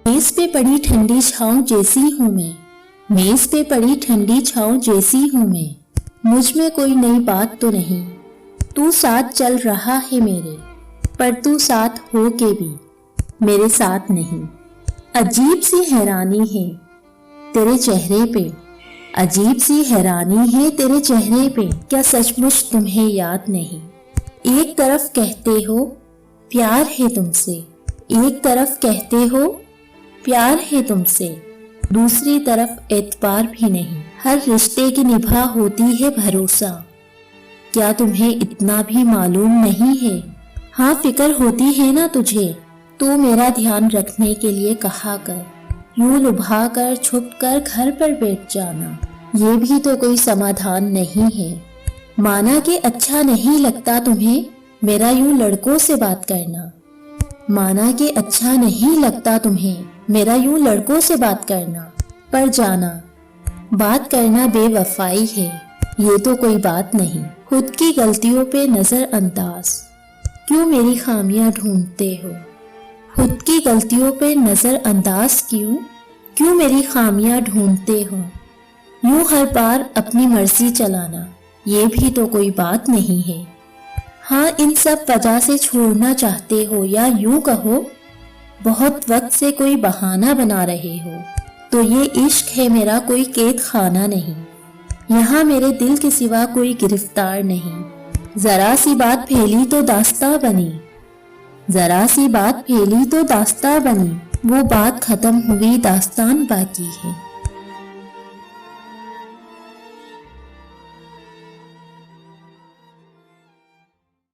मेज पे पड़ी ठंडी छाँव जैसी हूँ मैं, मेज पे पड़ी ठंडी छाँव जैसी हूँ मैं। मुझ में कोई नई बात तो नहीं, तू साथ चल रहा है मेरे, पर तू साथ हो के भी मेरे साथ नहीं। अजीब सी हैरानी है तेरे चेहरे पे, अजीब सी हैरानी है तेरे चेहरे पे, क्या सचमुच तुम्हें याद नहीं। एक तरफ कहते हो प्यार है तुमसे, एक तरफ कहते हो प्यार है तुमसे, दूसरी तरफ एतबार भी नहीं। हर रिश्ते की निभा होती है भरोसा, क्या तुम्हें इतना भी मालूम नहीं है। हाँ फिक्र होती है ना तुझे, तू मेरा ध्यान रखने के लिए कहा कर, यूं लुभा कर छुप कर घर पर बैठ जाना, ये भी तो कोई समाधान नहीं है। माना कि अच्छा नहीं लगता तुम्हें मेरा यूं लड़कों से बात करना, माना कि अच्छा नहीं लगता तुम्हें मेरा यूं लड़कों से बात करना, पर जाना बात करना बेवफाई है, ये तो कोई बात नहीं। खुद की गलतियों पे नजरअंदाज क्यों मेरी खामियां ढूंढते हो, खुद की गलतियों पे नजरअंदाज क्यों मेरी खामियां ढूंढते हो। यूं हर बार अपनी मर्जी चलाना, ये भी तो कोई बात नहीं है। हाँ इन सब वजह से छोड़ना चाहते हो, या यूं कहो बहुत वक्त से कोई बहाना बना रहे हो, तो ये इश्क है मेरा कोई कैद खाना नहीं, यहाँ मेरे दिल के सिवा कोई गिरफ्तार नहीं। जरा सी बात फैली तो दास्तां बनी, जरा सी बात फैली तो दास्तां बनी, वो बात खत्म हुई दास्तान बाकी है।